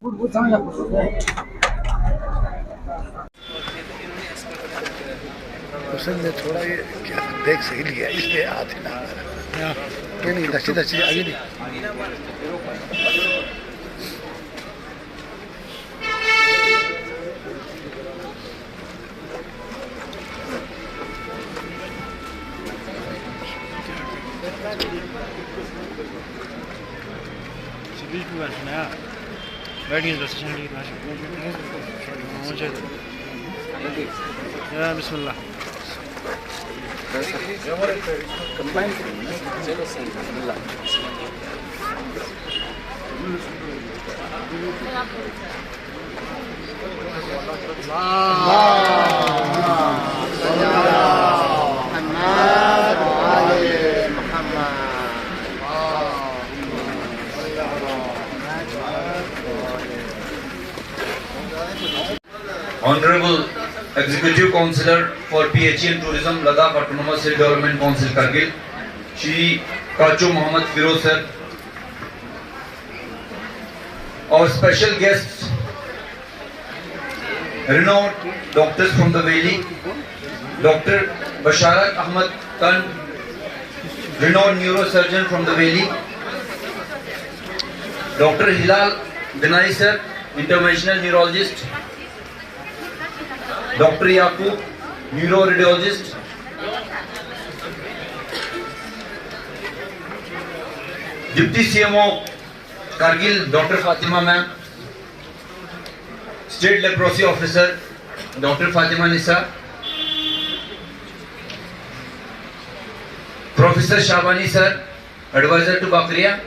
उसने थोड़ा ये क्या देख सही लिया इसलिए आते ना नहीं दस्ती दस्ती आगे नहीं बीच में बैठना है बैठिए बस चलिए या बिस्मिल्लाह कंबाइन करेंगे चलो सही बिस्मिल्लाह Honorable Executive Councillor for PHE and Tourism, Ladakh Autonomous Development Council, Kargil, Shri Kacho Mohammad Firoz sir. Our special guests, renowned doctors from the Valley, Dr. Basharat Ahmad Khan, renowned neurosurgeon from the Valley, Dr. Hilal Binai sir, interventional neurologist, Dr. Yaqub, neuroradiologist, Deputy CMO Kargil, Dr. Fatima ma'am, State Leprosy Officer Dr. Fatima Nisa, Professor Shabani sir, advisor to Bakriya,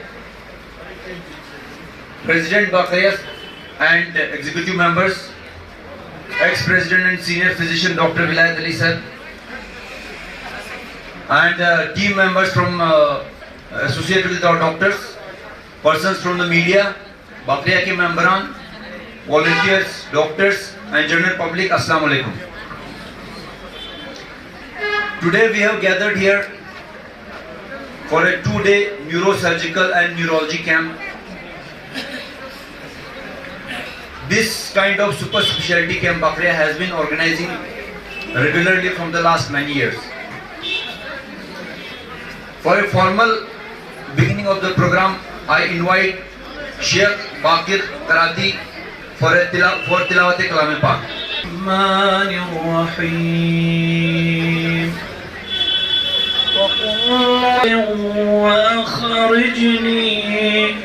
President Bakriya and executive members, ex-president and senior physician Dr. Vilayat Ali sir, and team members from associated with our doctors, persons from the media, Bakriya ke memberan, volunteers, doctors and general public, Assalamu alaikum. Today we have gathered here for a 2-day neurosurgical and neurology camp. This kind of super specialty camp Bakriya has been organizing regularly from the last many years. For a formal beginning of the program, I invite Sheikh Bakir Karati for Tilawat Kalam Pak. Rahmanir Rahim. Wa akhrijni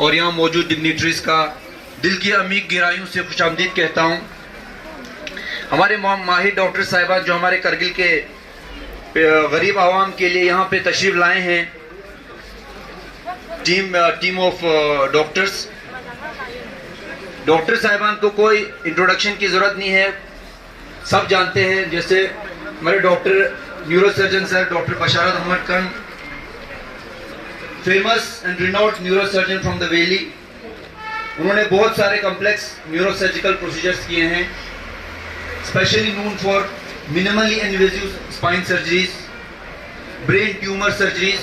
और यहाँ मौजूद dignitaries का दिल की अमीर गहराइयों से खुशामदीद कहता हूँ। हमारे माहिर डॉक्टर साहिबान जो हमारे करगिल के गरीब आवाम के लिए यहाँ पे तशरीफ लाए हैं, टीम ऑफ डॉक्टर्स। डॉक्टर साहिबान को कोई इंट्रोडक्शन की ज़रूरत नहीं है, सब जानते हैं। जैसे हमारे doctor neurosurgeon sir doctor Basharat Ahmad Khan, famous and renowned neurosurgeon from the valley. उन्होंने बहुत सारे कॉम्प्लेक्स न्यूरोसर्जिकल प्रोसीजर्स किए हैं, specially known for minimally invasive spine surgeries, brain tumor surgeries,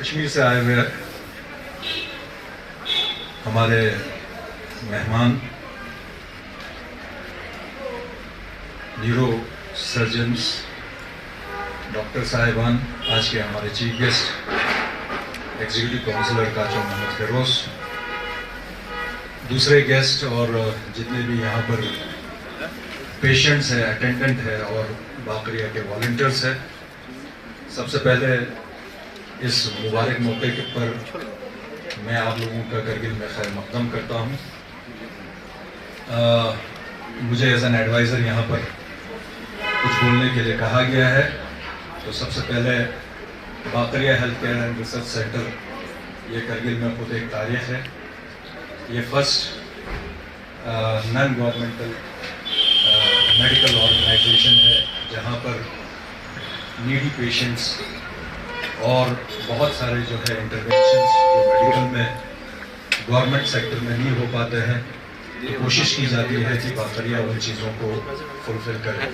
Kashmir से आए हुए हमारे मेहमान न्यूरो सर्जन्स डॉक्टर साहिबान, आज के हमारे चीफ गेस्ट एग्जीक्यूटिव काउंसलर काचो मोहम्मद फिरोज, दूसरे गेस्ट और जितने भी यहाँ पर पेशेंट्स हैं, अटेंडेंट है और बाकरिया के वॉलंटियर्स हैं, सबसे पहले इस मुबारक मौके पर मैं आप लोगों का करगिल में खैर मकदम करता हूँ। मुझे एज एन एडवाइज़र यहाँ पर कुछ बोलने के लिए कहा गया है। तो सबसे पहले Bakaria health care and research centre ये करगिल में खुद एक तारीख है। ये first non governmental medical organisation है जहाँ पर नीडी पेशेंट्स और बहुत सारे जो है इंटरवेंशंस जो मेडिकल में गवर्नमेंट सेक्टर में नहीं हो पाते हैं, तो कोशिश की जाती है कि बाकरिया उन चीज़ों को फुलफिल करे।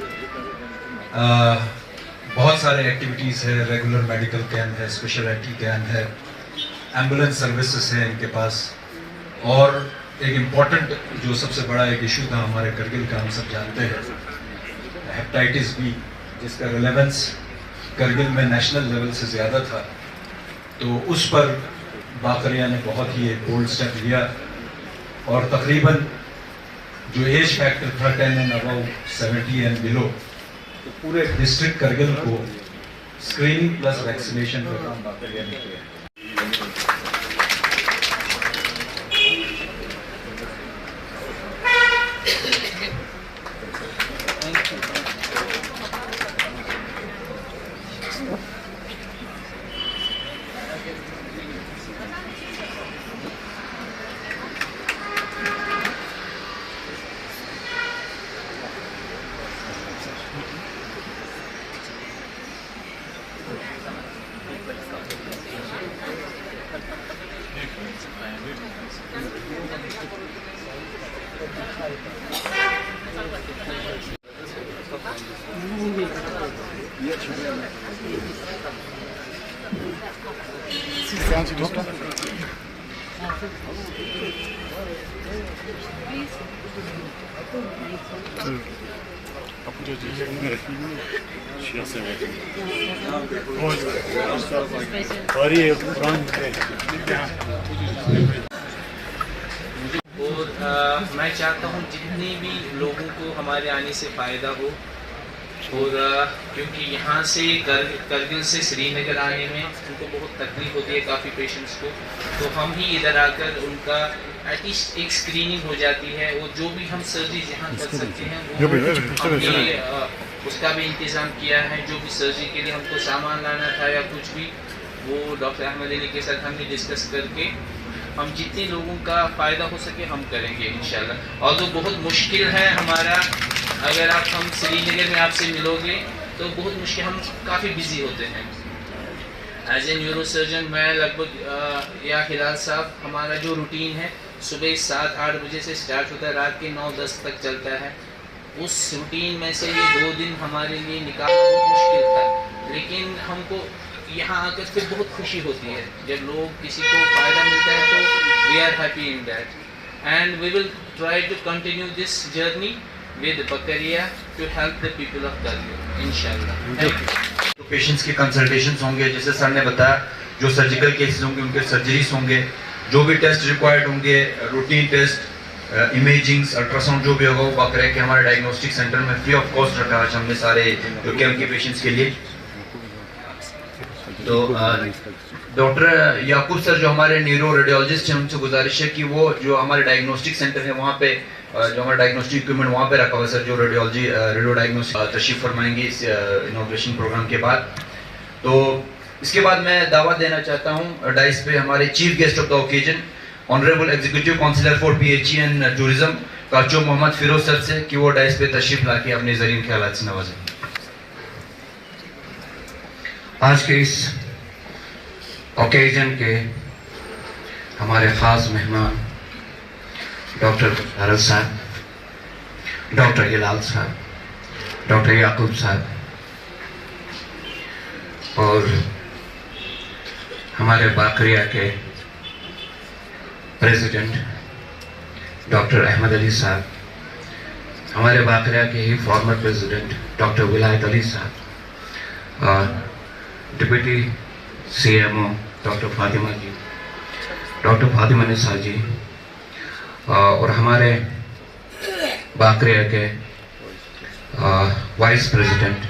बहुत सारे एक्टिविटीज़ है, रेगुलर मेडिकल कैंप है, स्पेशलिटी कैंप है, एम्बुलेंस सर्विसेज है इनके पास, और एक इम्पॉर्टेंट जो सबसे बड़ा एक इशू था हमारे करगिल का, हम सब जानते हैं, हेपेटाइटिस बी, जिसका रिलेवेंस करगिल में नेशनल लेवल से ज़्यादा था, तो उस पर बाकरिया ने बहुत ही एक बोल्ड स्टेप लिया और तकरीबन जो एज फैक्टर था 10 एंड अबव 70 एंड बिलो, तो पूरे डिस्ट्रिक्ट करगिल को स्क्रीनिंग प्लस वैक्सीनेशन का काम बाकरिया ने किया। और मैं चाहता हूँ जितने भी लोगों को हमारे आने से फ़ायदा हो, और क्योंकि यहाँ से करगिल से श्रीनगर आने में उनको बहुत तकलीफ होती है काफ़ी पेशेंट्स को, तो हम ही इधर आकर उनका एटलीस्ट एक स्क्रीनिंग हो जाती है, और जो भी हम सर्जरी यहाँ कर सकते हैं वो हमने उसका भी इंतज़ाम किया है। जो भी सर्जरी के लिए हमको सामान लाना था या कुछ भी, वो डॉक्टर अहमद अली के साथ हमने डिस्कस करके हम जितने लोगों का फ़ायदा हो सके हम करेंगे इंशाल्लाह। और तो बहुत मुश्किल है हमारा, अगर हम श्रीनगर में आपसे मिलोगे तो बहुत मुश्किल, हम काफ़ी बिजी होते हैं। एज ए न्यूरो सर्जन मैं लगभग या हिलाल साहब, हमारा जो रूटीन है सुबह 7-8 बजे से स्टार्ट होता है, रात के 9-10 तक चलता है। उस रूटीन में से ये 2 दिन हमारे लिए निकालना बहुत मुश्किल था, लेकिन हमको यहाँ आकर फिर बहुत खुशी होती है जब लोग किसी को फ़ायदा मिलता है, तो we are happy in that and we will try to continue this journey with Bakaria to help the people of Kargil इंशाल्लाह। तो पेशेंट्स के कंसल्टेशंस होंगे, जैसे सर ने बताया, जो सर्जिकल केसेस होंगे उनके सर्जरीज होंगे, जो भी टेस्ट रिक्वायर्ड होंगे, रूटीन टेस्ट, इमेजिंग्स, अल्ट्रासाउंड जो भी होगा वो बकरिया के हमारे डायग्नोस्टिक सेंटर में फ्री ऑफ कॉस्ट रखा है हमने सारे जो कैंप के पेशेंट्स के लिए। तो डॉक्टर याकूब सर जो हमारे न्यूरो रेडियोलॉजिस्ट हैं, उनसे गुजारिश है कि वो जो हमारे डायग्नोस्टिक सेंटर है वहाँ पे जो हमारा डायग्नोस्टिक इक्विपमेंट वहाँ पे रखा हुआ है, सर जो रेडियो डायग्नोस्टिक तशरीफ फरमाएंगे इस इनॉग्रेशन प्रोग्राम के बाद। तो इसके बाद मैं दावा देना चाहता हूँ डाइस पे हमारे chief guest of the occasion honourable executive councillor for PHE and tourism Kacho Mohammad Firoz sir से, कि वो डाइस पे तशरीफ लाके अपने ज़रीन ख्यालात से नवाजें। आज के इस ओकेजन के हमारे ख़ास मेहमान डॉक्टर भारत साहब, डॉक्टर हिलाल साहब, डॉक्टर याकूब साहब और हमारे बाकरिया के प्रेसिडेंट डॉक्टर अहमद अली साहब, हमारे बाकरिया के ही फॉर्मर प्रेसिडेंट डॉक्टर विलायत अली साहब और डिप्टी CMO डॉक्टर फातिमा जी, डॉक्टर फातिमा निसार जी और हमारे बाकरिया के वाइस प्रेसिडेंट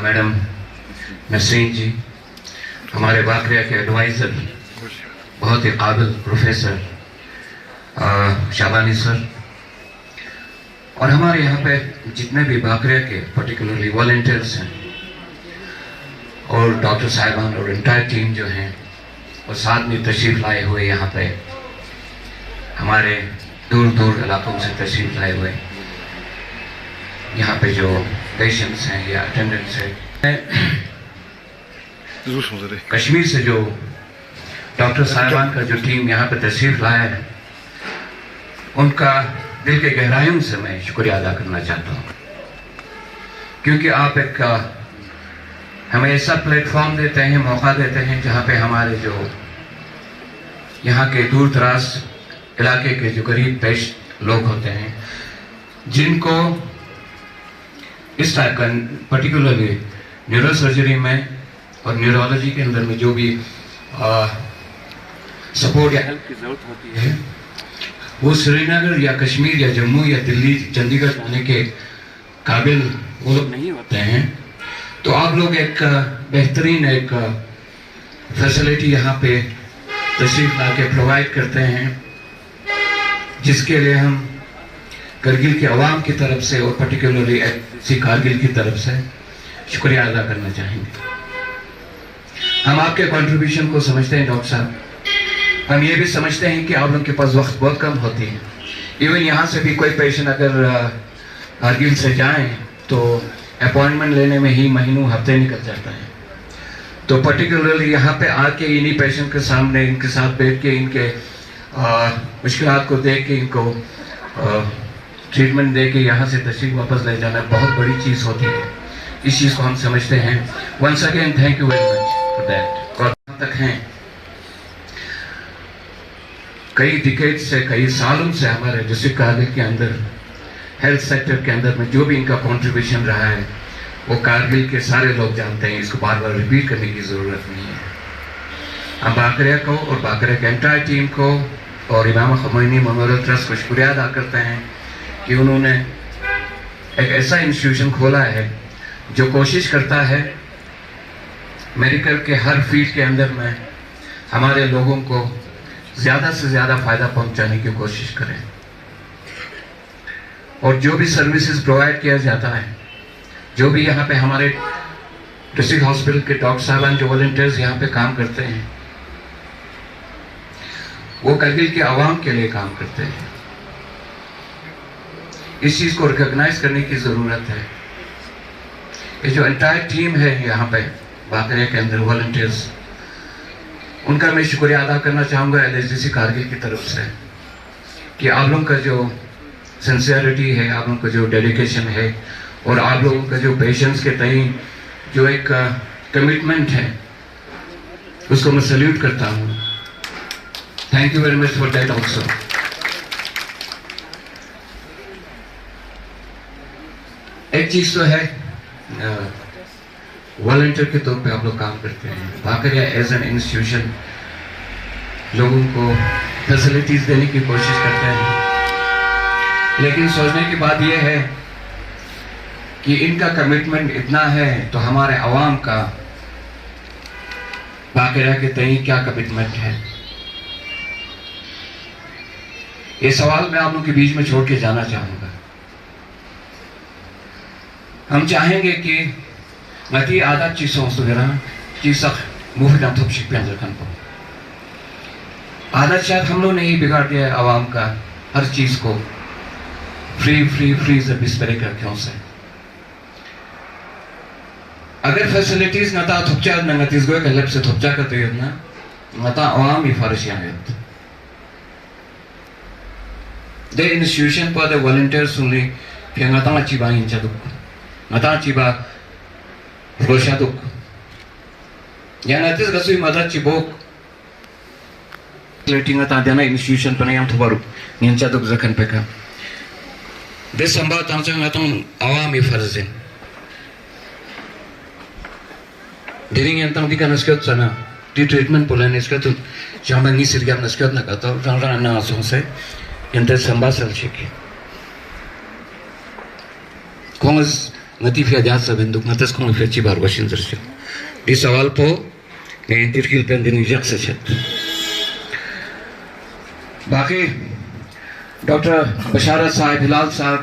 मैडम नसरीन जी, हमारे बाकरिया के एडवाइज़र बहुत ही काबिल प्रोफेसर शाबानी सर और हमारे यहाँ पे जितने भी बाकरिया के पर्टिकुलरली वॉलंटियर्स हैं और डॉक्टर साहिबान और इंटायर टीम जो हैं और साथ में तशरीफ़ लाए हुए यहाँ पे हमारे दूर दूर इलाकों से तशरीफ़ लाए हुए यहाँ पे जो पेशेंट्स हैं या अटेंडेंट्स हैं, कश्मीर से जो डॉक्टर साहिबान का जो टीम यहाँ पे तशरीफ़ लाया है, उनका दिल के गहराइयों से मैं शुक्रिया अदा करना चाहता हूँ, क्योंकि आप एक हमें ऐसा प्लेटफॉर्म देते हैं, मौका देते हैं जहाँ पे हमारे जो यहाँ के दूर दराज इलाके के जो गरीब पेश लोग होते हैं, जिनको इस टाइप का पर्टिकुलरली न्यूरो सर्जरी में और न्यूरोलॉजी के अंदर में जो भी सपोर्ट या हेल्प की ज़रूरत होती है, वो श्रीनगर या कश्मीर या जम्मू या दिल्ली चंडीगढ़ जाने के काबिल वो लोग नहीं होते हैं। तो आप लोग एक बेहतरीन एक फैसिलिटी यहाँ पे तशरीफ़ ला के प्रोवाइड करते हैं, जिसके लिए हम करगिल के अवाम की तरफ से और पर्टिकुलरली सी कारगिल की तरफ से शुक्रिया अदा करना चाहेंगे। हम आपके कंट्रीब्यूशन को समझते हैं डॉक्टर साहब, हम ये भी समझते हैं कि आप लोगों के पास वक्त बहुत कम होती है। इवन यहाँ से भी कोई पेशेंट अगर कारगिल से जाएं तो अपॉइंटमेंट लेने में ही महीनों हफ्ते निकल जाता है। तो पर्टिकुलरली यहाँ पे आके इन्हीं पेशेंट के सामने इनके साथ बैठ के इनके मुश्किलात को देख के इनको ट्रीटमेंट दे के यहाँ से तशरीफ वापस ले जाना बहुत बड़ी चीज़ होती है। इस चीज़ को हम समझते हैं। Once again thank you very much for that. और तक हैं कई डिकेड से, कई सालों से हमारे डिस्ट्रिक्ट कारगिल के अंदर हेल्थ सेक्टर के अंदर में जो भी इनका कंट्रीब्यूशन रहा है वो कारगिल के सारे लोग जानते हैं, इसको बार बार रिपीट करने की ज़रूरत नहीं है। हम बाकरिया को और बाकरिया के एंटायर टीम को और इमाम ख़ुमैनी मेमोरियल ट्रस्ट को शुक्रिया अदा करते हैं कि उन्होंने एक ऐसा इंस्टीट्यूशन खोला है जो कोशिश करता है मेडिकल के हर फील्ड के अंदर में हमारे लोगों को ज़्यादा से ज़्यादा फ़ायदा पहुंचाने की कोशिश करें। और जो भी सर्विसेज प्रोवाइड किया जाता है, जो भी यहाँ पे हमारे डिस्ट्रिक्ट हॉस्पिटल के डॉक्टर साहबान जो वॉलंटियर्स यहाँ पे काम करते हैं, वो करगिल के आवाम के लिए काम करते हैं। इस चीज़ को रिकॉग्नाइज करने की ज़रूरत है। ये जो एंटायर टीम है यहाँ पे बाकरिया के अंदर वॉलंटियर्स, उनका मैं शुक्रिया अदा करना चाहूँगा LHDC कारगिल की तरफ से कि आप लोगों का जो सिंसियरिटी है, आप लोगों का जो डेडिकेशन है और आप लोगों का जो पेशेंस के तई जो एक कमिटमेंट है, उसको मैं सल्यूट करता हूँ। Thank you very much for that also. एक चीज़ तो है, वॉलंटियर के तौर पे आप लोग काम करते हैं। बाकरिया एज एन इंस्टीट्यूशन लोगों को फैसिलिटीज़ देने की कोशिश करते हैं, लेकिन सोचने की बात यह है कि इनका कमिटमेंट इतना है तो हमारे अवाम का बाकरिया के तई क्या कमिटमेंट है। ये सवाल मैं आप लोगों के बीच में छोड़ के जाना चाहूँगा। हम चाहेंगे कि नती आदत चीज़ों वगैरह चीज़ मुफ्त थोप शिकन को आदत शायद हम लोग ने ही बिगाड़ दिया है आवाम का, हर चीज़ को फ्री फ्री फ्री से बिस्तर करके से। अगर फैसिलिटीज नता थुपचा नंगतिस गो कलब से थुपचा करते हैं ना नता आवाम इफारिशियां हैं the institution for the volunteers only कि नता चिबा इंचा दुक नता चिबा रोशा दुक या नतिस गसुई मदद चिबोक लेटिंग नता देना institution पर यहाँ थुबारु इंचा दुक जखन पे का दे संभाव तांचा नता आवाम इफारिश Dering yang tang di kana skot sana di treatment pola ne skot jama ni sirgam na skot na kata rang rang na songse ente samba sel chiki kongs ngati fia ja sa benduk natas kong fia chi bar washin zerse di sawal po ne intirkil pen din jak se chet baki Dr. Basharat sahib Hilal sahib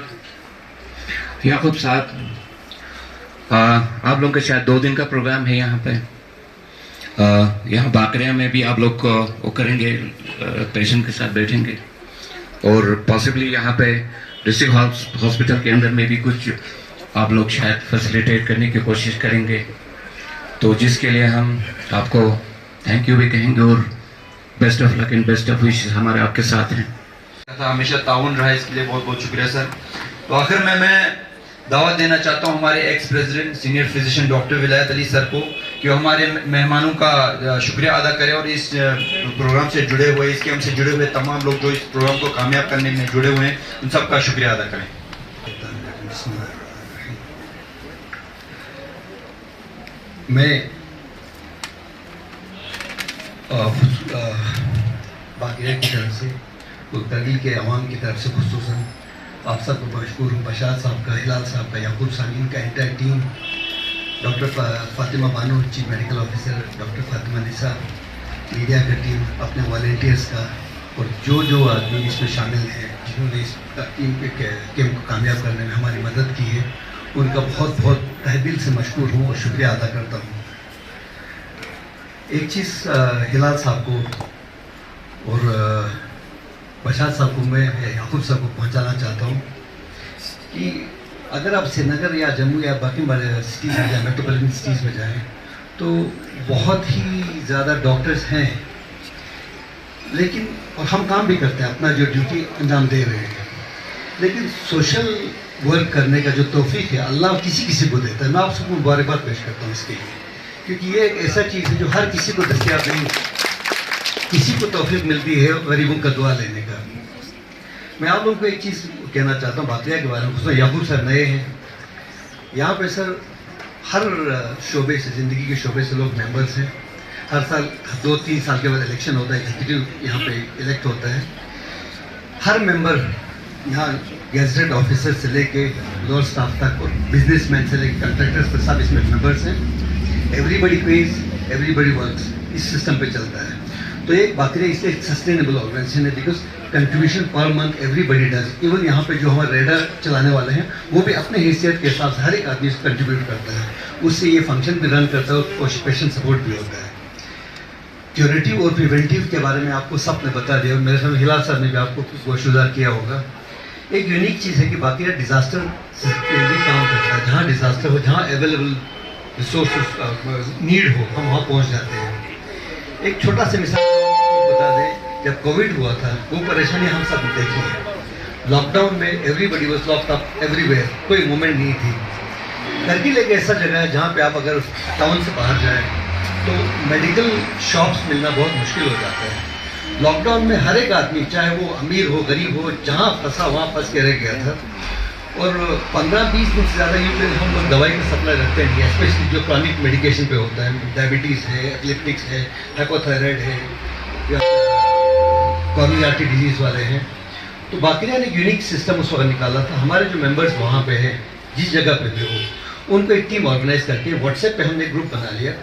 Yaqub sahib आप लोगों का शायद 2 दिन का programme है यहाँ पे यहाँ बाकरिया में भी आप लोग वो करेंगे पेशेंट के साथ बैठेंगे और पॉसिबली यहाँ पे डिस्ट्रिक्ट हॉस्पिटल के अंदर में भी कुछ आप लोग शायद फैसिलिटेट करने की कोशिश करेंगे तो जिसके लिए हम आपको थैंक यू भी कहेंगे और best of luck and best of wishes हमारे आपके साथ हैं हमेशा ताउन रहा इसके लिए बहुत बहुत शुक्रिया सर। तो आखिर में मैं दावत देना चाहता हूं हमारे ex president senior physician doctor विलायत अली सर को कि वो हमारे मेहमानों का शुक्रिया अदा करें और इस प्रोग्राम से जुड़े हुए इसके हमसे जुड़े हुए तमाम लोग जो इस प्रोग्राम को कामयाब करने में जुड़े हुए हैं उन सबका शुक्रिया अदा करें। मैं बाकी की तरफ से करगिल के अवाम की तरफ से खुसूसन आप सबको मशकूर हूँ। बशार साहब का, हिलाल साहब का, याकूब साहब, इनका entire team, doctor Fatima Bano chief medical officer, doctor Fatima Nisa, media का टीम, अपने वॉलंटियर्स का और जो आदमी इसमें शामिल हैं जिन्होंने इस टीम के कैम्प को कामयाब करने में हमारी मदद की है उनका बहुत बहुत तहे दिल से मशकूर हूँ और शुक्रिया अदा करता हूँ। एक चीज़ हिलाल साहब को और बशार साहब को मैं याकूब साहब को पहुंचाना चाहता हूं कि अगर आप श्रीनगर या जम्मू या बाकी बड़े सिटीज़ में जाएँ, मेट्रोपॉलिटन सिटीज़ में जाएँ तो बहुत ही ज़्यादा डॉक्टर्स हैं लेकिन और हम काम भी करते हैं, अपना जो ड्यूटी अंजाम दे रहे हैं, लेकिन सोशल वर्क करने का जो तौफीक है अल्लाह किसी को देता है। मैं आप सबको मुबारकबाद पेश करता हूँ इसके लिए, क्योंकि ये एक ऐसा चीज़ है जो हर किसी को दस्तियाब नहीं, किसी को तौफीक मिलती है गरीबों का दुआ लेने का। मैं आप लोगों को एक चीज़ कहना चाहता हूँ बातिया के बारे में। उसमें याकूब सर नए हैं यहाँ पे सर, हर शोबे से, ज़िंदगी के शोबे से लोग मेंबर्स हैं। हर साल 2-3 साल के बाद इलेक्शन होता है, एग्जीक्यूटिव यहाँ पे इलेक्ट होता है। हर मेंबर यहाँ गेजेटेड ऑफिसर से लेके लोअर स्टाफ तक और बिजनेसमैन से लेके कॉन्ट्रैक्टर्स तक सब इसमें मेंबर्स हैं। एवरीबडी पेज, एवरीबडी वर्क्स, इस सिस्टम पे चलता है। तो एक बाकी इसलिए सस्टेनेबल ऑर्गेनाइजेशन है because contribution per month everybody does. Even यहाँ पे जो हमारे रेडर चलाने वाले हैं वो भी अपने हैसियत के हिसाब से हर एक आदमी कंट्रीब्यूट करता है, उससे ये फंक्शन भी रन करता है और पेशेंट सपोर्ट भी होता है। क्यूरेटिव और प्रिवेंटिव के बारे में आपको सब ने बता दिया, मेरे साथ हिलाल साहब ने भी आपको गोशुदार किया होगा। एक यूनिक चीज़ है कि बाकी डिज़ास्टर भी काम करता है। जहाँ डिज़ास्टर हो, जहाँ अवेलेबल रिसोर्स नीड हो, हम वहाँ पहुँच जाते हैं। एक छोटा सा मिसाल बता दें, जब कोविड हुआ था वो परेशानी हम सब देखी है। लॉकडाउन में everybody was locked up everywhere, कोई मूवमेंट नहीं थी। करगिल एक ऐसा जगह है जहाँ पे आप अगर टाउन से बाहर जाएं तो मेडिकल शॉप्स मिलना बहुत मुश्किल हो जाता है। लॉकडाउन में हर एक आदमी, चाहे वो अमीर हो गरीब हो, जहाँ फंसा वहाँ फंस के रह गया था। और 15-20 दिन से ज़्यादा यूजली हम लोग दवाई का सप्लाई रखते हैं, स्पेशली जो क्रॉनिक मेडिकेशन पे होता है, डायबिटीज़ है, एपिलेप्टिक्स है, हाइपोथायराइड है या कॉर्नियल आर्टरी डिजीज़ वाले हैं। तो बाकी ने एक यूनिक सिस्टम उस वक्त निकाला था। हमारे जो मेंबर्स वहाँ पे हैं, जिस जगह पे भी हो, उनको एक टीम ऑर्गेनाइज करके व्हाट्सएप पे हमने एक ग्रुप बना लिया।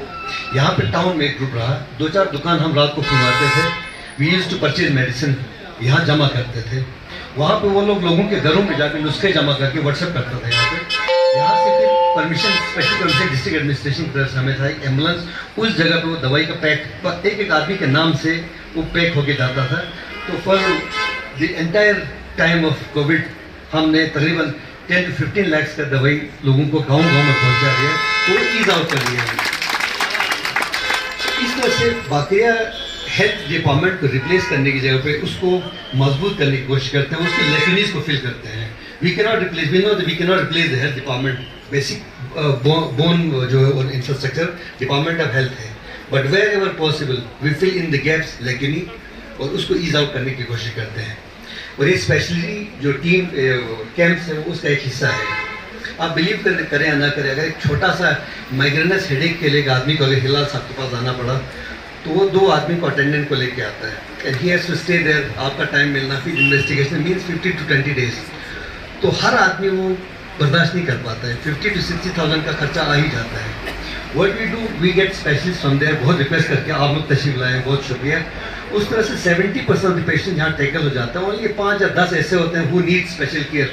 यहाँ पे टाउन में एक ग्रुप रहा, 2-4 दुकान हम रात को खुलवाते थे। We used to purchase medicine, यहाँ जमा करते थे। वहाँ पे वो लोगों के घरों में जाकर नुस्खे जमा करके व्हाट्सएप करता था यहाँ पे। यहाँ से फिर permission, special permission district administration की तरफ से हमें था। एक एम्बुलेंस उस जगह पे वो दवाई का पैक एक आदमी के नाम से वो पैक होके जाता था। तो for the entire time of Covid हमने तकरीबन 10 to 15 लाख का दवाई लोगों को गाँव में पहुँचा दिया। तो ईज आउट कर दिया है। इस तरह से बाकिया हेल्थ डिपार्टमेंट को रिप्लेस करने की जगह पे उसको मजबूत करने की कोशिश करते हैं, उसकी लेक्यूनीज को फिल करते हैं। We cannot replace, we know that we cannot replace the health department, basic bone जो है इंफ्रास्ट्रक्चर डिपार्टमेंट ऑफ हेल्थ है, but wherever possible we fill in the gaps lacunae और उसको ईज आउट करने की कोशिश करते हैं। और ये स्पेशली जो टीम कैंप्स है उसका एक हिस्सा है। आप बिलीव करें या ना करें, अगर एक छोटा सा माइग्रेनस हेडेक के लिए एक आदमी को अगर हिलाल साहब के पास आना पड़ा तो वो 2 आदमी को अटेंडेंट को लेके आता है, and he has to stay there, आपका टाइम मिलना, फिर इन्वेस्टिगेशन मीन्स 50 to 20 days। तो हर आदमी वो बर्दाश्त नहीं कर पाता है, 50 to 60,000 का खर्चा आ ही जाता है। What we do, we get specialist from there, बहुत रिक्वेस्ट करके आप लोग तशरीफ लाएँ, बहुत शुक्रिया। उस तरह से 70% ऑफ द पेशेंट यहाँ टैकल हो जाता है, और ये 5 या 10 ऐसे होते हैं हु नीड स्पेशल केयर।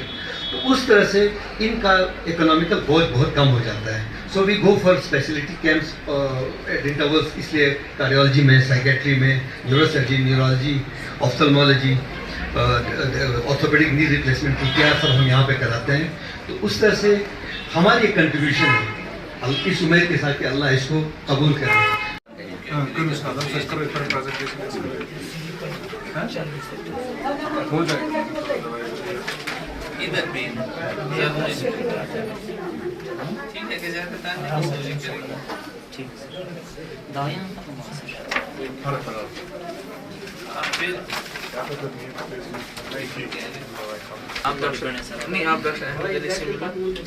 तो उस तरह से इनका इकोनॉमिकल बोझ बहुत कम हो जाता है। So we go for speciality camps at intervals, इसलिए कार्डियोलॉजी में, साइकेट्री में, neurosurgery, neurology, ophthalmology, orthopaedic knee replacement की केयर सब हम यहाँ पे कराते हैं। तो उस तरह से हमारी एक कंट्रीब्यूशन है, इस उम्मीद के साथ कि अल्लाह इसको कबूल करे। इधर भी ठीक है, कैसे बताने की कोशिश करेंगे। ठीक दवाइयाँ आप डॉक्टर हैं सर? नहीं, आप डॉक्टर हैं,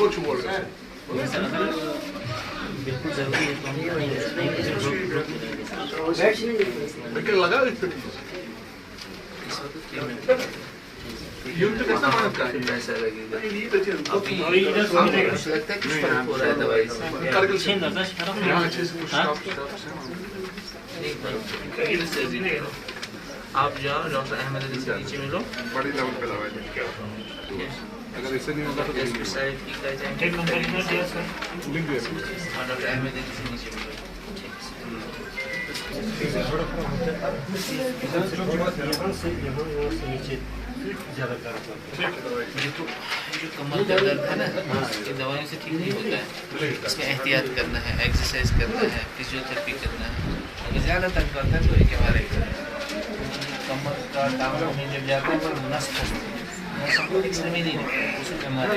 coach work बिल्कुल जरूरी है लेकिन लगा यूं तो कितना मानता काफी पैसा लगेगा। नहीं तो चल अभी आपको लगता है किस फर्क हो रहा है दवाई से? कारगिल से यहाँ अच्छे से स्टाफ आप जाओ डॉक्टर अहमद अली से नीचे मिलो, बड़ी लेवल पे दवाई दें क्या अगर ऐसे नहीं होगा तो पेस्टिसाइड की का जाएंगे लिख दिया और डॉक्टर अहमद अली से नीचे मिलो। जो कमर का दर्द है ना, ये दवाइयों से ठीक नहीं होता है। इसमें एहतियात करना है, एक्सरसाइज करना है, फिजियोथेरेपी करना है। अगर ज़्यादा तक करता है तो एक हमारे कमर का टांगों में जब जाता है पर नस फंसती है, नस को एक्सरे में नहीं निकलता है, उसमें हमारे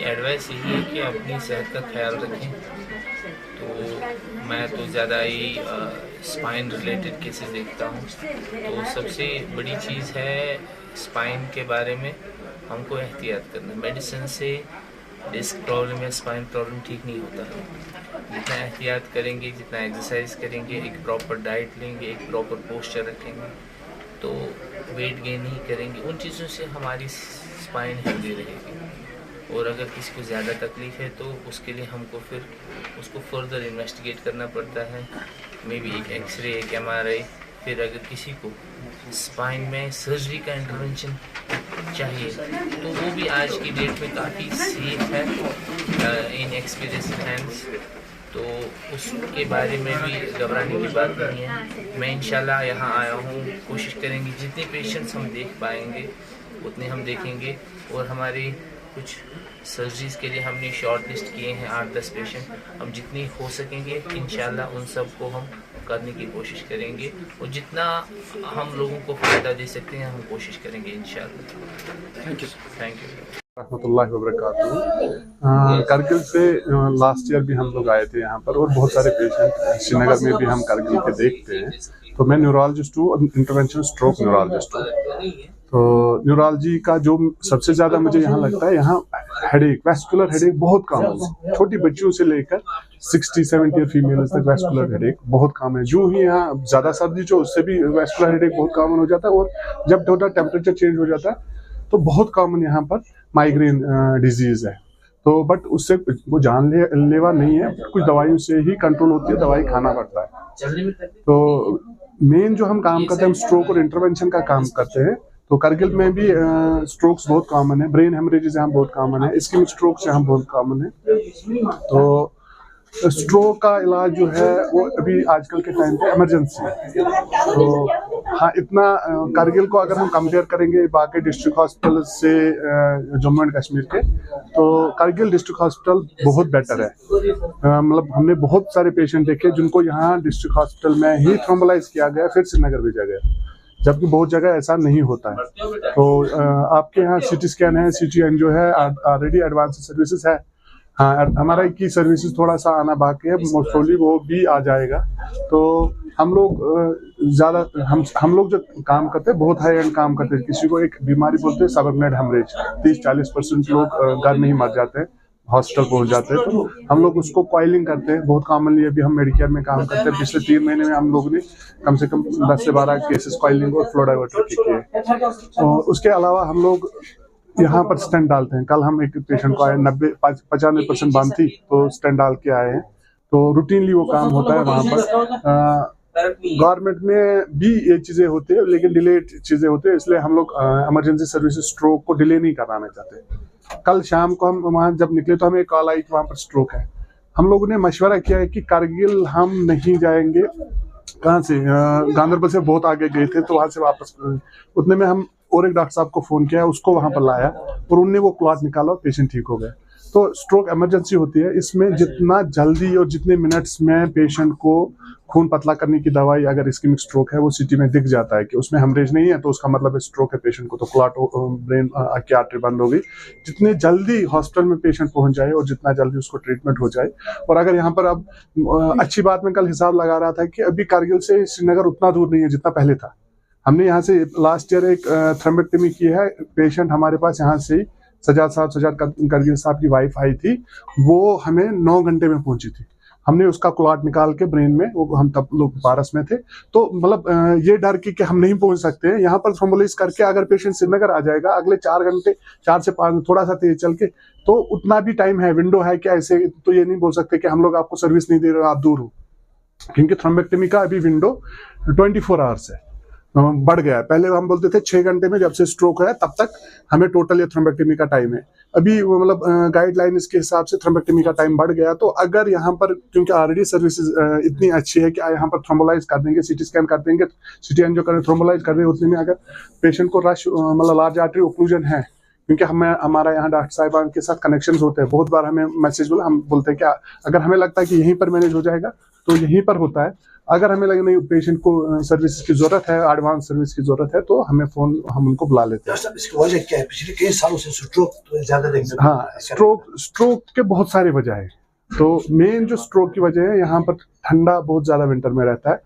एडवाइस यही है कि अपनी सेहत का ख्याल रखें। तो मैं तो ज़्यादा ही स्पाइन रिलेटेड केसेस देखता हूँ। तो सबसे बड़ी चीज़ है स्पाइन के बारे में हमको एहतियात करना। मेडिसिन से डिस्क प्रॉब्लम या स्पाइन प्रॉब्लम ठीक नहीं होता है। जितना एहतियात करेंगे, जितना एक्सरसाइज करेंगे, एक प्रॉपर डाइट लेंगे, एक प्रॉपर पोस्चर रखेंगे, तो वेट गेन नहीं करेंगे, उन चीज़ों से हमारी स्पाइन हेल्दी रहेगी। और अगर किसी को ज़्यादा तकलीफ़ है तो उसके लिए हमको फिर उसको फर्दर इन्वेस्टिगेट करना पड़ता है, मे बी एक एक्सरे, एक MRI। फिर अगर किसी को स्पाइन में सर्जरी का इंटरवेंशन चाहिए तो वो भी आज की डेट में काफ़ी सेफ है इन एक्सपीरियंस हैंड्स। तो उसके बारे में भी घबराने की बात नहीं है। मैं इंशाल्लाह यहाँ आया हूँ, कोशिश करेंगे जितने पेशेंट्स हम देख पाएंगे उतने हम देखेंगे। और हमारे कुछ सर्जरीज़ के लिए हमने शॉर्ट लिस्ट किए हैं 8-10 पेशेंट। हम जितनी हो सकेंगे इंशाल्लाह उन सब को हम करने की कोशिश करेंगे, और जितना हम लोगों को फ़ायदा दे सकते हैं हम कोशिश करेंगे इंशाल्लाह। थैंक यू रहमतुल्लाहि व बरकातहू। करगिल से लास्ट ईयर भी हम लोग आए थे यहाँ पर, और बहुत सारे पेशेंट श्रीनगर में भी हम करगिल के देखते हैं। तो मैं न्यूरोलॉजिस्ट हूँ और इंटरवेंशनल स्ट्रोक न्यूरोलॉजिस्ट हूँ। तो न्यूरोलॉजी का जो सबसे ज़्यादा मुझे यहाँ लगता है, यहाँ हेडेक, वेस्कुलर हेडेक बहुत कम है। छोटी बच्चियों से लेकर 60-70 ईयर फीमेल्स तक वेस्कुलर हेडेक बहुत कम है। जो ही यहाँ ज़्यादा सर्दी जो, उससे भी वेस्कुलर हेडेक बहुत कॉमन हो जाता है। और जब थोड़ा टेम्परेचर चेंज हो जाता है तो बहुत कॉमन यहाँ पर माइग्रेन डिजीज़ है। तो बट उससे वो जानलेवा नहीं है, कुछ दवाइयों से ही कंट्रोल होती है, दवाई खाना पड़ता है। तो मेन जो हम काम करते हैं हम स्ट्रोक और इंटरवेंशन का काम करते हैं। तो करगिल में भी स्ट्रोक्स बहुत कॉमन है, ब्रेन हेमरेजेस यहाँ बहुत कॉमन है, इस्केमिक स्ट्रोक्स यहाँ बहुत कॉमन है। तो स्ट्रोक का इलाज जो है वो अभी आजकल के टाइम पे इमरजेंसी है। तो हाँ, इतना करगिल को अगर हम कंपेयर करेंगे बाकी डिस्ट्रिक्ट हॉस्पिटल से जम्मू एंड कश्मीर के, तो करगिल डिस्ट्रिक्ट हॉस्पिटल बहुत बेटर है। मतलब हमने बहुत सारे पेशेंट देखे जिनको यहाँ डिस्ट्रिक्ट हॉस्पिटल में ही थ्रोम्बोलाइज किया गया फिर श्रीनगर भेजा गया, जबकि बहुत जगह ऐसा नहीं होता है। तो आपके यहाँ CT स्कैन है, CT एंजियो है, ऑलरेडी एडवांस सर्विसेज है। हाँ, MRI की सर्विसेज थोड़ा सा आना बाकी है, मोस्टली वो भी आ जाएगा। तो हम लोग ज़्यादा हम लोग जो काम करते हैं बहुत हाई एंड काम करते हैं। किसी को एक बीमारी बोलते हैं सबअर्बनाइट हेमरेज, 30-40% लोग घर नहीं मर जाते हैं, हॉस्पिटल पहुंच जाते हैं। तो हम लोग उसको कॉइलिंग करते हैं बहुत कॉमनली। अभी हम मेडिकेयर में काम करते हैं, पिछले 3 महीने में हम लोग ने कम से कम 10 से 12 केसेस कॉइलिंग और फ्लो डाइवर्टर के किए। तो उसके अलावा हम लोग यहाँ पर स्टेंट डालते हैं। कल हम एक पेशेंट को आए, 95% बांध थी, तो स्टेंट डाल के आए हैं। तो रूटीनली वो काम होता है वहाँ पर। गवर्नमेंट में भी ये चीज़ें होती है, लेकिन डिलेड चीज़ें होती है, इसलिए हम लोग इमरजेंसी सर्विसेज स्ट्रोक को डिले नहीं कराना चाहते। कल शाम को हम वहाँ जब निकले तो हमें कॉल आई कि वहाँ पर स्ट्रोक है। हम लोगों ने मशवरा किया है कि करगिल हम नहीं जाएंगे। कहाँ से? गांधरबल से बहुत आगे गए थे, तो वहाँ से वापस उतने में हम और एक डॉक्टर साहब को फ़ोन किया, उसको वहाँ पर लाया और उनने वो क्लॉट निकाला और पेशेंट ठीक हो गया। तो स्ट्रोक इमरजेंसी होती है, इसमें जितना जल्दी और जितने मिनट्स में पेशेंट को खून पतला करने की दवाई, अगर इस्केमिक स्ट्रोक है वो CT में दिख जाता है कि उसमें हेमरेज नहीं है, तो उसका मतलब है स्ट्रोक है पेशेंट को, तो क्लॉट ब्रेन की आर्टरी बंद हो गई। जितने जल्दी हॉस्पिटल में पेशेंट पहुंच जाए और जितना जल्दी उसको ट्रीटमेंट हो जाए। और अगर यहाँ पर अब अच्छी बात, मैं कल हिसाब लगा रहा था कि अभी करगिल से श्रीनगर उतना दूर नहीं है जितना पहले था। हमने यहाँ से लास्ट ईयर एक थ्रोम्बेक्टमी की है, पेशेंट हमारे पास यहाँ से सजाद करगिल साहब की वाइफ आई थी, वो हमें 9 घंटे में पहुंची थी। हमने उसका क्लॉट निकाल के ब्रेन में, वो हम तब लोग पारस में थे, तो मतलब ये डर कि हम नहीं पहुंच सकते हैं यहाँ पर थ्रोम्बोलाइज करके अगर पेशेंट श्रीनगर आ जाएगा अगले 4 घंटे, 4 से 5 थोड़ा सा तेज चल के, तो उतना भी टाइम है, विंडो है कि ऐसे तो ये नहीं बोल सकते कि हम लोग आपको सर्विस नहीं दे रहे, आप दूर हो। क्योंकि थ्रोम्बेक्टमी का अभी विंडो 24 आवर्स है, बढ़ गया है। पहले हम बोलते थे 6 घंटे में, जब से स्ट्रोक है तब तक हमें टोटल ये थ्रोम्बेक्टमी का टाइम है। अभी मतलब गाइडलाइंस के हिसाब से थ्रोम्बेक्टमी का टाइम बढ़ गया। तो अगर यहाँ पर, क्योंकि ऑलरेडी सर्विसेज इतनी अच्छी है कि यहाँ पर थ्रोम्बोलाइज कर देंगे, CT स्कैन कर देंगे, CT एंजियो करें, थ्रोम्बोलाइज कर देंगे, उतने में अगर पेशेंट को रश मतलब लार्ज आर्टरी ओक्लूजन है, क्योंकि हमारा यहाँ डॉक्टर साहिबान के साथ कनेक्शन होते हैं, बहुत बार हमें मैसेज बोला, हम बोलते हैं कि अगर हमें लगता है कि यहीं पर मैनेज हो जाएगा तो यहीं पर होता है। अगर हमें लगे नहीं पेशेंट को सर्विस की जरूरत है, एडवांस सर्विस की जरूरत है, तो हमें हम उनको बुला लेते हैं। इसकी वजह क्या है? पिछले कई सालों से स्ट्रोक ज्यादा देखते हैं। हाँ, स्ट्रोक के बहुत सारे वजह है। तो मेन जो स्ट्रोक की वजह है, यहाँ पर ठंडा बहुत ज्यादा विंटर में रहता है,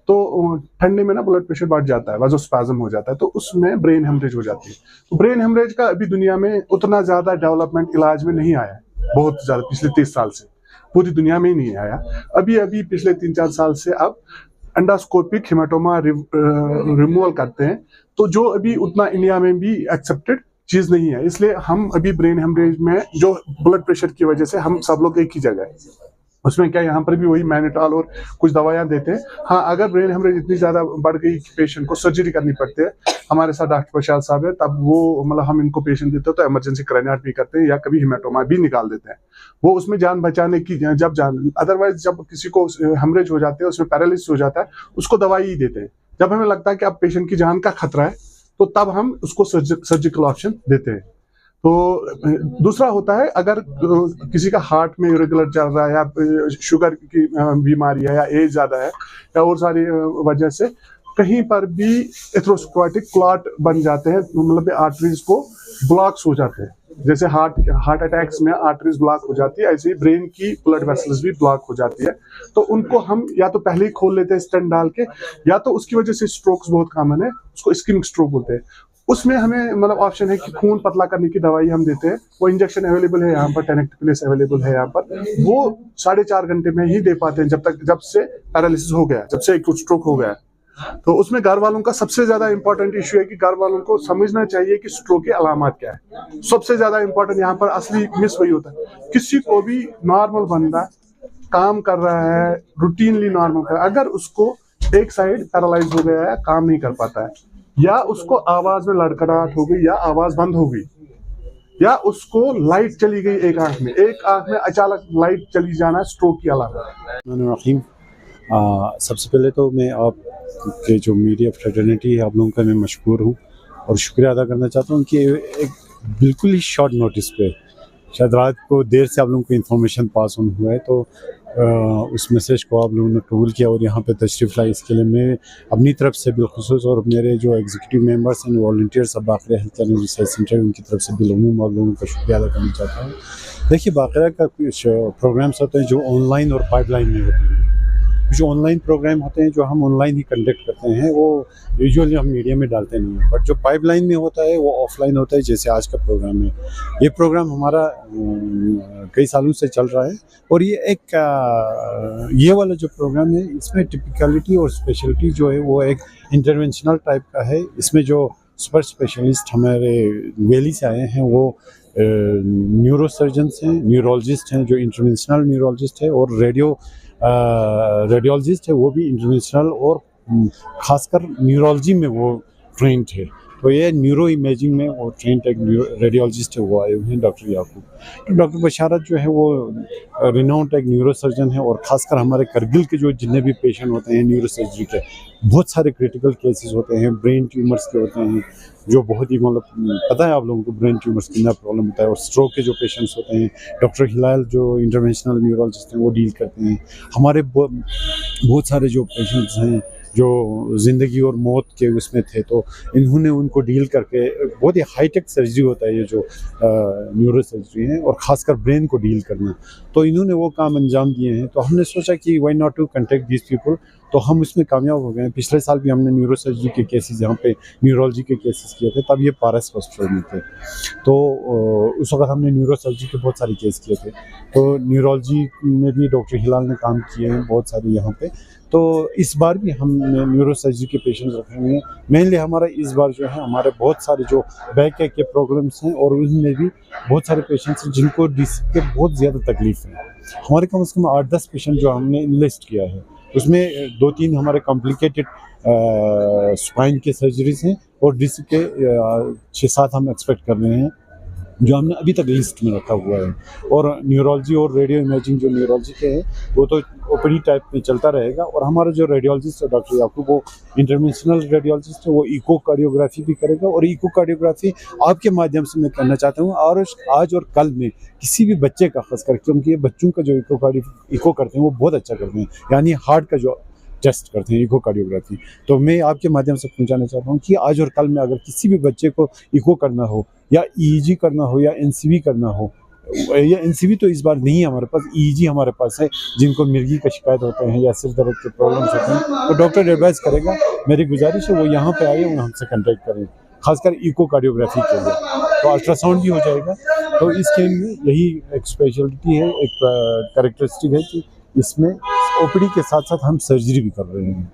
तो ठंडे में ना ब्लड प्रेशर बढ़ जाता है, वाज़ोस्पैज़म हो जाता है, तो उसमें ब्रेन हेमरेज हो जाती है। तो ब्रेन हेमरेज का अभी दुनिया में उतना ज्यादा डेवलपमेंट इलाज में नहीं आया, बहुत ज्यादा पिछले 30 साल से पूरी दुनिया में ही नहीं आया। अभी पिछले 3-4 साल से अब एंडोस्कोपिक हेमाटोमा रिमूवल करते हैं, तो जो अभी उतना इंडिया में भी एक्सेप्टेड चीज नहीं है। इसलिए हम अभी ब्रेन हेमरेज में जो ब्लड प्रेशर की वजह से हम सब लोग एक ही जगह है, उसमें क्या यहाँ पर भी वही मैनेटॉल और कुछ दवाइयाँ देते हैं। हाँ, अगर ब्रेन हेमरेज इतनी ज्यादा बढ़ गई कि पेशेंट को सर्जरी करनी पड़ती है, हमारे साथ डॉक्टर प्रसाद साहब है, तब वो मतलब हम इनको पेशेंट देते हैं तो इमरजेंसी क्रेनियोटॉमी करते हैं या कभी हेमाटोमा भी निकाल देते हैं, वो उसमें जान बचाने की, जब जान अदरवाइज जब किसी को हेमरेज हो जाते हैं, उसमें पैरालिसिस हो जाता है, उसको दवाई ही देते हैं। जब हमें लगता है कि अब पेशेंट की जान का खतरा है, तो तब हम उसको सर्जिकल ऑप्शन देते हैं। तो दूसरा होता है, अगर किसी का हार्ट में इरेगुलर चल रहा है या शुगर की बीमारी है या एज ज्यादा है या और सारी वजह से कहीं पर भी एथेरोस्क्लेरोटिक क्लॉट बन जाते हैं, मतलब आर्टरीज को ब्लॉक्स हो जाते हैं। जैसे हार्ट अटैक्स में आर्टरीज ब्लॉक हो जाती है, ऐसे ही ब्रेन की ब्लड वेसल्स भी ब्लॉक हो जाती है। तो उनको हम या तो पहले ही खोल लेते हैं स्टेंट डाल के, या तो उसकी वजह से स्ट्रोक्स बहुत कॉमन है, उसको इस्केमिक स्ट्रोक बोलते हैं। उसमें हमें मतलब ऑप्शन है कि खून पतला करने की दवाई हम देते हैं, वो इंजेक्शन अवेलेबल है यहाँ पर, टेनेक्टिप्लेस अवेलेबल है यहाँ पर, वो 4.5 घंटे में ही दे पाते हैं, जब से पैरालिसिस हो गया, जब से एक्यूट स्ट्रोक हो गया। तो उसमें घर वालों का सबसे ज्यादा इंपॉर्टेंट इश्यू है कि घर वालों को समझना चाहिए कि स्ट्रोक की अलामत क्या है। सबसे ज्यादा इंपॉर्टेंट यहाँ पर असली मिस वही होता है। किसी को भी नॉर्मल बंदा काम कर रहा है, रूटीनली नॉर्मल कर, अगर उसको एक साइड पैरालाइज हो गया है, काम नहीं कर पाता है, या उसको आवाज में लड़खड़ाहट हो गई, या आवाज बंद हो गई, या उसको लाइट चली गई एक आंख में अचानक लाइट चली जाना, स्ट्रोक की अलामत। सबसे पहले तो मैं आपके जो मीडिया फ्रेटर्निटी है आप लोगों का मैं मशकूर हूँ और शुक्रिया अदा करना चाहता हूँ कि एक बिल्कुल ही शॉर्ट नोटिस पे, शायद रात को देर से आप लोगों को इन्फॉर्मेशन पास ऑन हुआ है, तो उस मैसेज को आप लोगों ने कबूल किया और यहाँ पे तशरीफ़ लाई। इसके लिए मैं अपनी तरफ से बिलखुसूस और मेरे जो एग्जीक्यूटिव मेंबर्स हैं, वॉलंटियर्स अब बाक़रा हेल्थ केयर रिसर्च सेंटर, उनकी तरफ से बिलउमूम आप लोगों का शुक्रिया अदा करना चाहता हूँ। देखिए, बाक़रा का कुछ प्रोग्राम्स होते हैं जो ऑनलाइन और पाइपलाइन में होते हैं। कुछ ऑनलाइन प्रोग्राम होते हैं जो हम ऑनलाइन ही कंडक्ट करते हैं, वो यूजुअली हम मीडिया में डालते नहीं हैं, बट जो पाइपलाइन में होता है वो ऑफलाइन होता है, जैसे आज का प्रोग्राम है। ये प्रोग्राम हमारा कई सालों से चल रहा है और ये वाला जो प्रोग्राम है इसमें टिपिकलिटी और स्पेशलिटी जो है वो एक इंटरवेंशनल टाइप का है। इसमें जो सुपर स्पेशलिस्ट हमारे वैली से आए हैं वो न्यूरो सर्जन्स हैं, न्यूरोलॉजिस्ट हैं जो इंटरवेंशनल न्यूरोलॉजिस्ट है, और रेडियोलॉजिस्ट है वो भी इंटरवेंशनल और खासकर न्यूरोलॉजी में वो ट्रेंड है। तो ये न्यूरो इमेजिंग में वो ट्रेंड एक रेडियोलॉजिस्ट है, वो आए हुए हैं डॉक्टर याकूब। तो डॉक्टर बशारत जो है वो रिनाउंड एक न्यूरो सर्जन है, और ख़ासकर हमारे करगिल के जो जितने भी पेशेंट होते हैं न्यूरो सर्जरी के, बहुत सारे क्रिटिकल केसेस होते हैं, ब्रेन ट्यूमर्स के होते हैं, जो बहुत ही मतलब पता है आप लोगों को ब्रेन ट्यूमर्स कितना प्रॉब्लम होता है, और स्ट्रोक के जो पेशेंट्स होते हैं डॉक्टर हिलाल जो इंटरवेंशनल न्यूरोलॉजिस्ट हैं वो डील करते हैं। हमारे बहुत सारे जो पेशेंट्स हैं जो ज़िंदगी और मौत के उसमें थे, तो इन्होंने उनको डील करके, बहुत ही हाईटेक सर्जरी होता है ये जो न्यूरो सर्जरी है, और ख़ासकर ब्रेन को डील करना, तो इन्होंने वो काम अंजाम दिए हैं। तो हमने सोचा कि why not to contact this people, तो हम उसमें कामयाब हो गए। पिछले साल भी हमने न्यूरो सर्जरी के केसेस यहाँ पे न्यूरोलॉजी के केसेस किए थे, तब ये पारस हॉस्पिटल में थे, तो उस वक्त हमने न्यूरो सर्जरी के बहुत सारे केस किए थे। तो न्यूरोलॉजी में भी डॉक्टर हिलाल ने काम किए हैं बहुत सारे यहाँ पे। तो इस बार भी हमने न्यूरो सर्जरी के पेशेंट्स रखे हुए हैं। मेनली हमारा इस बार जो है हमारे बहुत सारे जो बैक के प्रॉब्लम्स हैं, और उनमें भी बहुत सारे पेशेंट्स हैं जिनको डिस्क के बहुत ज़्यादा तकलीफ है। हमारे कम से कम 8-10 पेशेंट जो हमने इनलिस्ट किया है, उसमें 2-3 हमारे कॉम्प्लिकेटेड स्पाइन के सर्जरीज हैं, और डिस्क के 6-7 हम एक्सपेक्ट कर रहे हैं जो हमने अभी तक लिस्ट में रखा हुआ है। और न्यूरोलॉजी और रेडियो इमेजिंग जो न्यूरोलॉजी के हैं वो तो ओपीडी टाइप में चलता रहेगा, और हमारा जो रेडियोलॉजिस्ट है डॉक्टर याकूब वो इंटरवेंशनल रेडियोलॉजिस्ट है, वो इको कार्डियोग्राफी भी करेगा। और इको कार्डियोग्राफी आपके माध्यम से मैं करना चाहता हूँ, और आज और कल में किसी भी बच्चे का खासकर, क्योंकि बच्चों का जो इको करते हैं वो बहुत अच्छा करते हैं, यानी हार्ट का जो टेस्ट करते हैं इको कार्डियोग्राफी, तो मैं आपके माध्यम से पहुंचाना चाहता हूं कि आज और कल में अगर किसी भी बच्चे को इको करना हो, या ईईजी करना हो, या एनसीवी करना हो, या एनसीवी तो इस बार नहीं है हमारे पास, ईईजी हमारे पास है, जिनको मिर्गी का शिकायत होते हैं या सिर दर्द के प्रॉब्लम्स होते हैं, तो डॉक्टर एडवाइस करेगा। मेरी गुजारिश है वो यहाँ पे आए और हमसे कॉन्टैक्ट करें, खासकर इको कार्डियोग्राफी के लिए। तो अल्ट्रासाउंड भी हो जाएगा। तो इस केस में यही एक स्पेशलिटी है, एक कैरेक्टरिस्टिक है कि इसमें ओपीडी के साथ साथ हम सर्जरी भी कर रहे हैं।